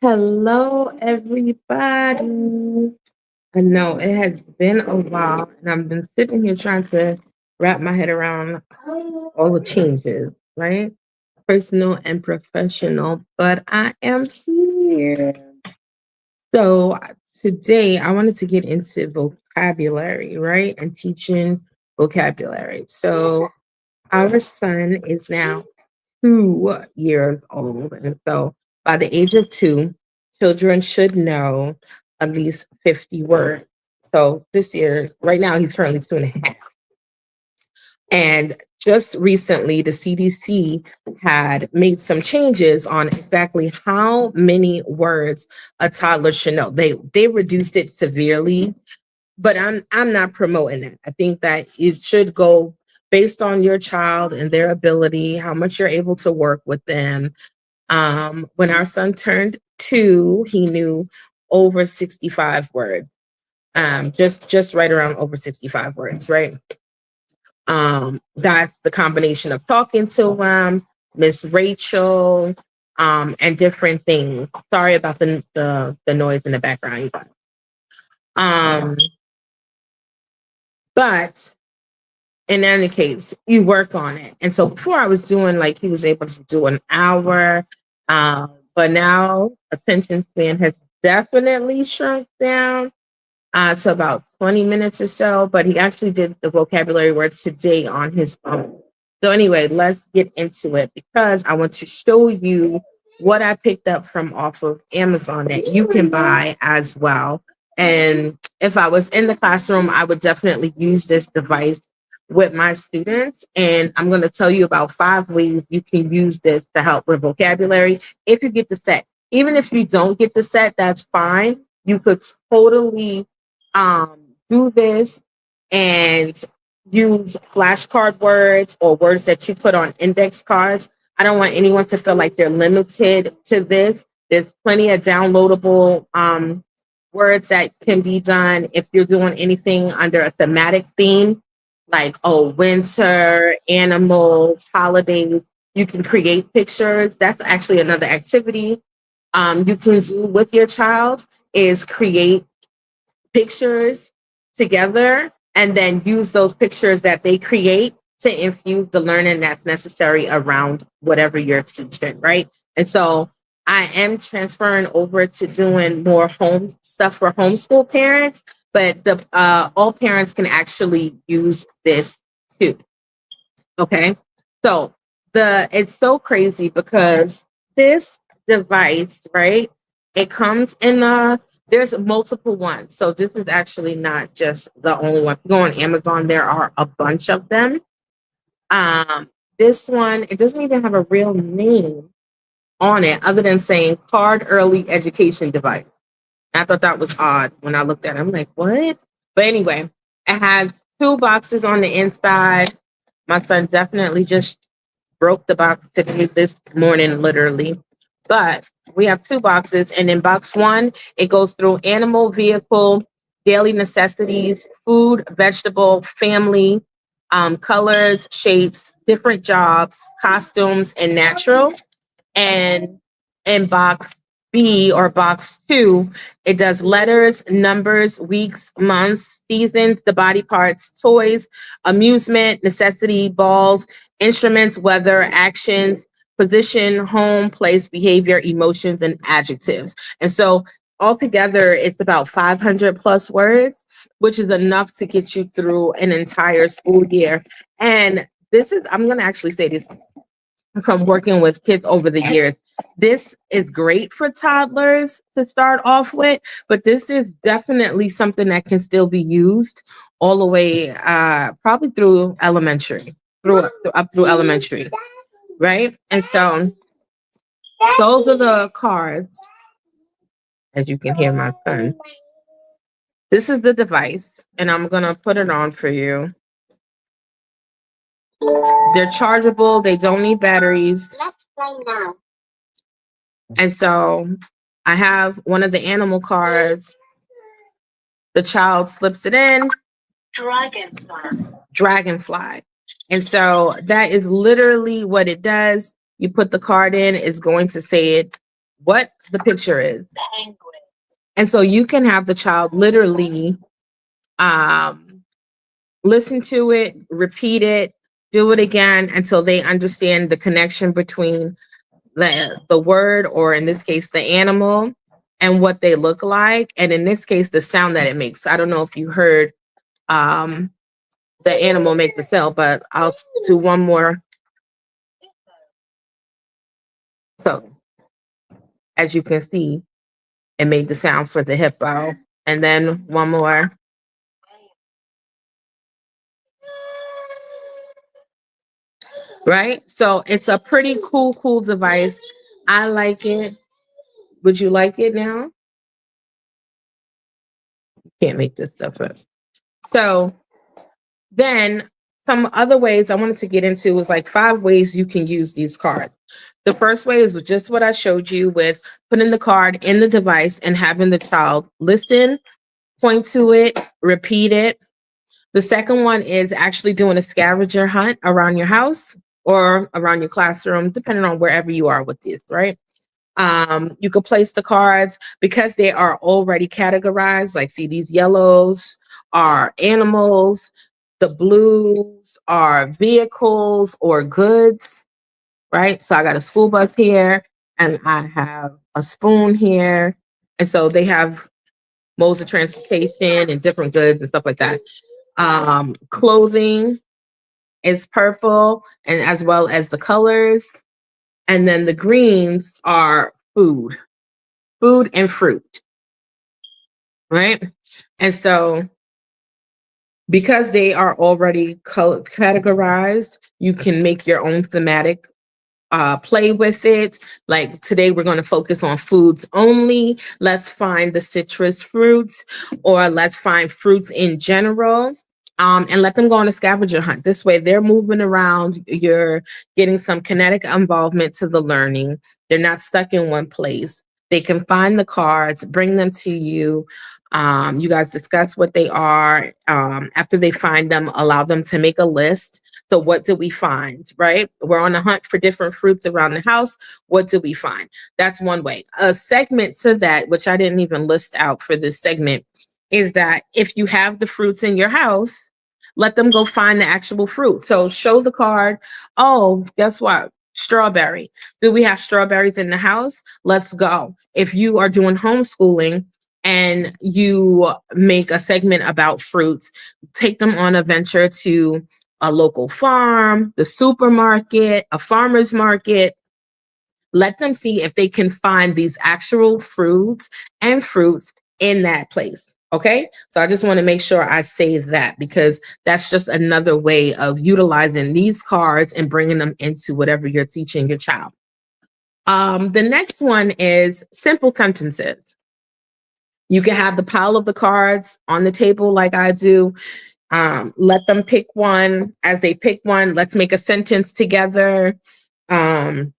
Hello, everybody. I know it has been a while, and I've been sitting here trying to wrap my head around all the changes, right? Personal and professional, but I am here. So today I wanted to get into vocabulary, right? And teaching vocabulary. So our son is now 2 years old. And so by the age of two, children should know at least 50 words. So this year, right now, he's currently 2.5. And just recently, the CDC had made some changes on exactly how many words a toddler should know. They reduced it severely, but I'm not promoting that. I think that it should go based on your child and their ability, how much you're able to work with them. When our son turned two, he knew over 65 words. Just right around over 65 words, right? That's the combination of talking to him, Miss Rachel, and different things. Sorry about the noise in the background, you guys. Um, but in any case, you work on it. And so before I was doing like he was able to do an hour, but now attention span has definitely shrunk down to about 20 minutes or so. But he actually did the vocabulary words today on his own. So anyway, let's get into it because I want to show you what I picked up from off of Amazon that you can buy as well. And if I was in the classroom, I would definitely use this device with my students. And I'm going to tell you about 5 ways you can use this to help with vocabulary if you get the set. Even if you don't get the set, that's fine. You could totally do this and use flashcard words or words that you put on index cards. I don't want anyone to feel like they're limited to this. There's plenty of downloadable words that can be done if you're doing anything under a thematic theme, like, oh, winter, animals, holidays. You can create pictures. That's actually another activity you can do with your child is create pictures together and then use those pictures that they create to infuse the learning that's necessary around whatever you're teaching, right? And so I am transferring over to doing more home stuff for homeschool parents, but the all parents can actually use this too. Okay. So it's so crazy because this device, right? It comes in there's multiple ones. So this is actually not just the only one. If you go on Amazon, there are a bunch of them. This one, it doesn't even have a real name on it other than saying card early education device. And I thought that was odd when I looked at it. I'm like, what? But anyway, it has two boxes on the inside. My son definitely just broke the box today this morning, literally. But we have two boxes, and in box one, it goes through animal, vehicle, daily necessities, food, vegetable, family, colors, shapes, different jobs, costumes, and natural. And in box B or box two, it does letters, numbers, weeks, months, seasons, the body parts, toys, amusement, necessity, balls, instruments, weather, actions, position, home, place, behavior, emotions, and adjectives. And so altogether, it's about 500 plus words, which is enough to get you through an entire school year. And I'm going to actually say this from working with kids over the years. This is great for toddlers to start off with, but this is definitely something that can still be used all the way, probably through elementary, up through elementary, right? And so those are the cards, as you can hear my son. This is the device, and I'm gonna put it on for you. They're chargeable. They don't need batteries. Let's play now. And so I have one of the animal cards. The child slips it in. Dragonfly. Dragonfly. And so that is literally what it does. You put the card in, it's going to say it what the picture is. And so you can have the child literally um, listen to it, repeat it, do it again until they understand the connection between the word, or in this case, the animal, and what they look like. And in this case, the sound that it makes. I don't know if you heard um, the animal make the sound, but I'll do one more. So as you can see, it made the sound for the hippo. And then one more. Right? So it's a pretty cool device. I like it. Would you like it now? Can't make this stuff up. So then some other ways I wanted to get into was like 5 ways you can use these cards. The first way is just what I showed you with putting the card in the device and having the child listen, point to it, repeat it. The second one is actually doing a scavenger hunt around your house or around your classroom, depending on wherever you are with this, right? You could place the cards because they are already categorized. Like, see, these yellows are animals, the blues are vehicles or goods, right? So I got a school bus here and I have a spoon here. And so they have modes of transportation and different goods and stuff like that. Clothing is purple, and as well as the colors. And then the greens are food and fruit, right? And so because they are already categorized, you can make your own thematic play with it. Like today, we're going to focus on foods only. Let's find the citrus fruits, or let's find fruits in general. And let them go on a scavenger hunt. This way, they're moving around. You're getting some kinetic involvement to the learning. They're not stuck in one place. They can find the cards, bring them to you. You guys discuss what they are. After they find them, allow them to make a list. So what did we find, right? We're on a hunt for different fruits around the house. What did we find? That's one way. A segment to that, which I didn't even list out for this segment, is that if you have the fruits in your house, let them go find the actual fruit. So show the card. Oh, guess what? Strawberry. Do we have strawberries in the house? Let's go. If you are doing homeschooling and you make a segment about fruits, take them on a venture to a local farm, the supermarket, a farmer's market. Let them see if they can find these actual fruits and fruits in that place. Okay. So I just want to make sure I say that, because that's just another way of utilizing these cards and bringing them into whatever you're teaching your child. The next one is simple sentences. You can have the pile of the cards on the table like I do. Let them pick one. As they pick one, let's make a sentence together. Um,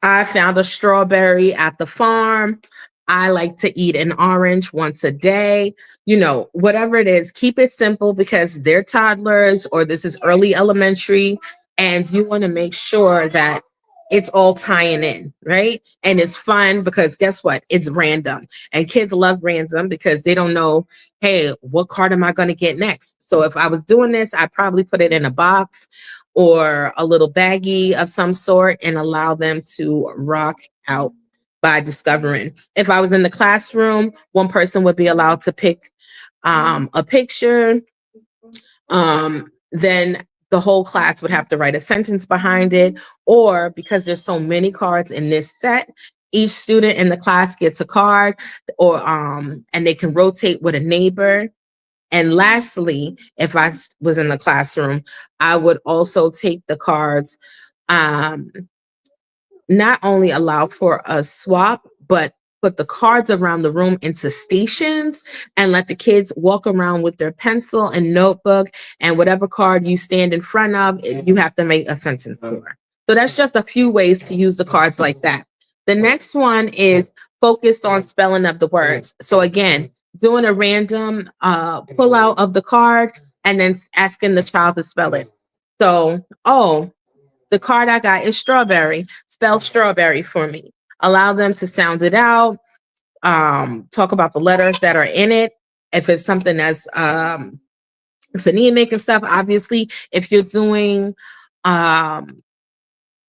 I found a strawberry at the farm. I like to eat an orange once a day. You know, whatever it is, keep it simple because they're toddlers or this is early elementary, and you want to make sure that it's all tying in, right? And it's fun because guess what? It's random. And kids love random because they don't know, hey, what card am I going to get next? So if I was doing this, I'd probably put it in a box or a little baggie of some sort and allow them to rock out by discovering. If I was in the classroom, one person would be allowed to pick a picture. Then the whole class would have to write a sentence behind it. Or because there's so many cards in this set, each student in the class gets a card, or and they can rotate with a neighbor. And lastly, if I was in the classroom, I would also take the cards, um, not only allow for a swap, but put the cards around the room into stations and let the kids walk around with their pencil and notebook, and whatever card you stand in front of, you have to make a sentence for. So that's just a few ways to use the cards like that. The next one is focused on spelling of the words. So again, doing a random pull out of the card and then asking the child to spell it. So, oh, the card I got is strawberry. Spell strawberry for me. Allow them to sound it out. Talk about the letters that are in it. If it's something that's phonemic and stuff, obviously, if you're doing um,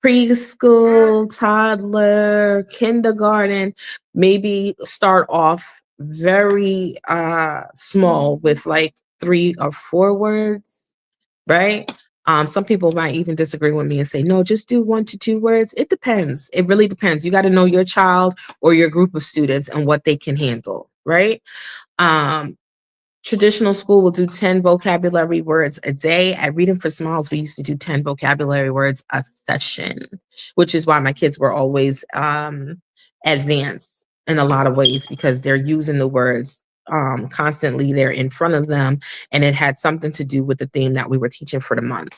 preschool, toddler, kindergarten, maybe start off very small with like 3 or 4 words, right? Some people might even disagree with me and say, no, just do 1 to 2 words. It depends. It really depends. You got to know your child or your group of students and what they can handle, right? Um, Traditional school will do 10 vocabulary words a day. At Reading for Smiles, we used to do 10 vocabulary words a session, which is why my kids were always advanced in a lot of ways because they're using the words constantly. They're in front of them, and it had something to do with the theme that we were teaching for the month.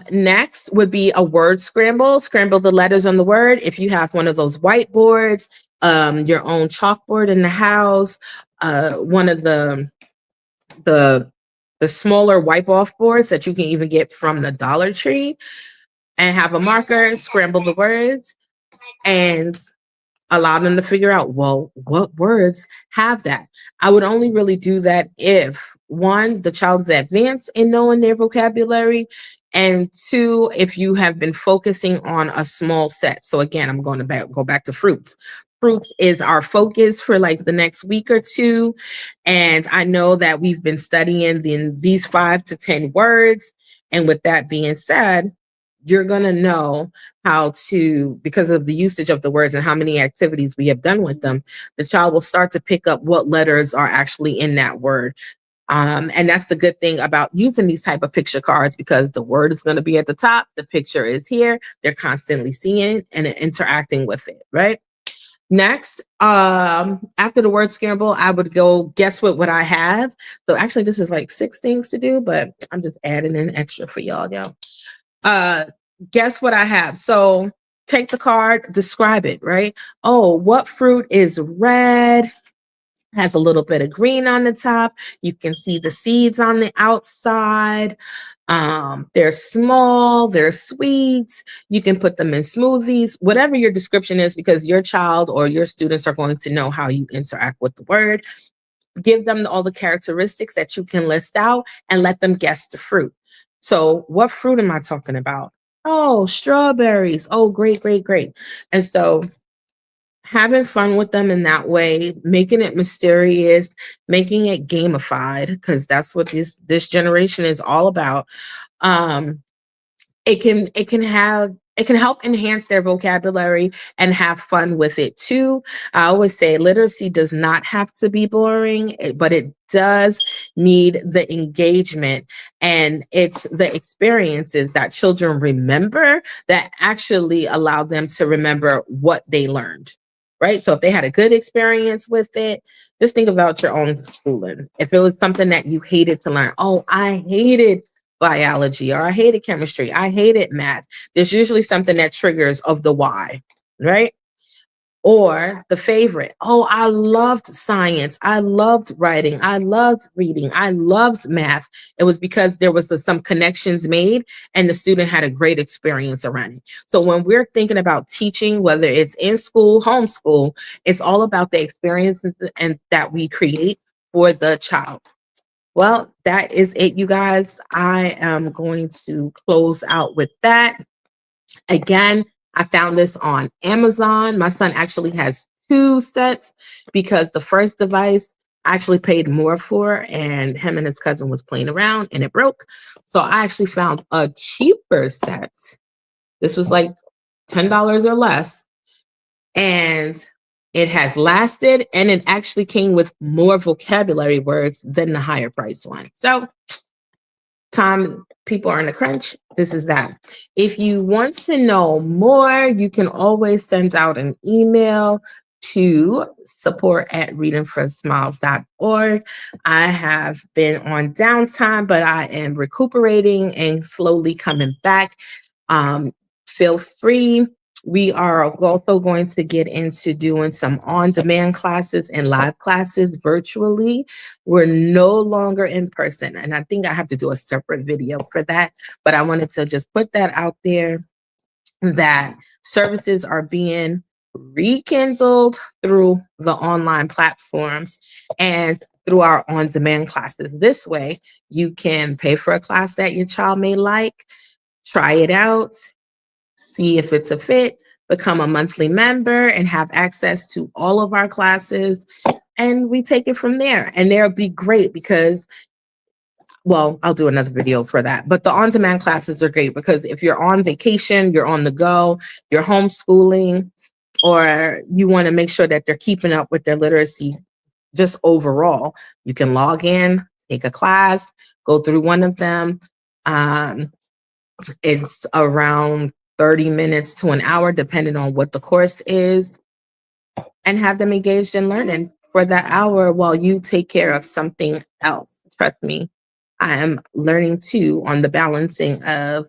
Next would be a word scramble. Scramble the letters on the word. If you have one of those whiteboards, your own chalkboard in the house, one of the the smaller wipe off boards that you can even get from the Dollar Tree, and have a marker, scramble the words, and allow them to figure out, well, what words have that. I would only really do that if one, the child is advanced in knowing their vocabulary, and two, if you have been focusing on a small set. So again, I'm going to go back to fruits. Fruits is our focus for like the next week or two. And I know that we've been studying these 5 to 10 words. And with that being said, you're going to know how to, because of the usage of the words and how many activities we have done with them, the child will start to pick up what letters are actually in that word. And that's the good thing about using these type of picture cards, because the word is going to be at the top, the picture is here, they're constantly seeing it and interacting with it, right? Next, after the word scramble, I would go guess what I have. So actually, this is like 6 things to do, but I'm just adding in extra for y'all. Uh, Guess what I have. So take the card, describe it, right? Oh, what fruit is red? Has a little bit of green on the top. You can see the seeds on the outside. They're small, they're sweet. You can put them in smoothies, whatever your description is, because your child or your students are going to know how you interact with the word. Give them all the characteristics that you can list out and let them guess the fruit. So, what fruit am I talking about? Oh, strawberries. Oh, great, great, great. And so, having fun with them in that way, making it mysterious, making it gamified, because that's what this generation is all about. Um, it can help enhance their vocabulary and have fun with it too. I always say literacy does not have to be boring, but it does need the engagement, and it's the experiences that children remember that actually allow them to remember what they learned. Right. So if they had a good experience with it, just think about your own schooling. If it was something that you hated to learn, oh, I hated biology, or I hated chemistry, I hated math. There's usually something that triggers of the why, right? Or the favorite. Oh, I loved science. I loved writing. I loved reading. I loved math. It was because there was some connections made and the student had a great experience around it. So when we're thinking about teaching, whether it's in school, homeschool, it's all about the experiences and that we create for the child. Well, that is it, you guys. I am going to close out with that. Again, I found this on Amazon. My son actually has 2 sets because the first device I actually paid more for, and him and his cousin was playing around and it broke. So I actually found a cheaper set. This was like $10 or less, and it has lasted, and it actually came with more vocabulary words than the higher price one. So time people are in a crunch, this is that. If you want to know more, you can always send out an email to support@readingforsmiles.org. I have been on downtime, but I am recuperating and slowly coming back. Feel free. We are also going to get into doing some on-demand classes and live classes virtually. We're no longer in person, and I think I have to do a separate video for that, but I wanted to just put that out there. that services are being rekindled through the online platforms and through our on demand classes. This way, you can pay for a class that your child may like, try it out, see if it's a fit, become a monthly member, and have access to all of our classes. And we take it from there. And they'll be great because, well, I'll do another video for that. But the on demand classes are great because if you're on vacation, you're on the go, you're homeschooling, or you want to make sure that they're keeping up with their literacy just overall, you can log in, take a class, go through one of them. Um, it's around 30 minutes to an hour, depending on what the course is, and have them engaged in learning for that hour while you take care of something else. Trust me, I am learning too on the balancing of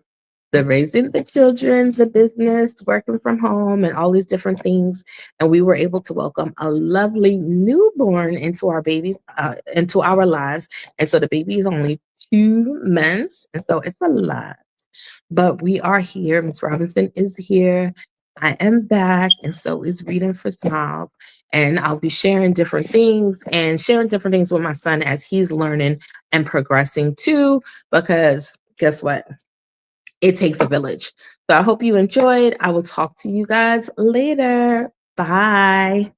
the raising the children, the business, working from home, and all these different things. And we were able to welcome a lovely newborn into our baby, into our lives. And so the baby is only 2 months, and so it's a lot. But we are here. Miss Robinson is here. I am back, and so is Reading for Smiles. And I'll be sharing different things and sharing different things with my son as he's learning and progressing too. Because guess what? It takes a village. So I hope you enjoyed. I will talk to you guys later. Bye.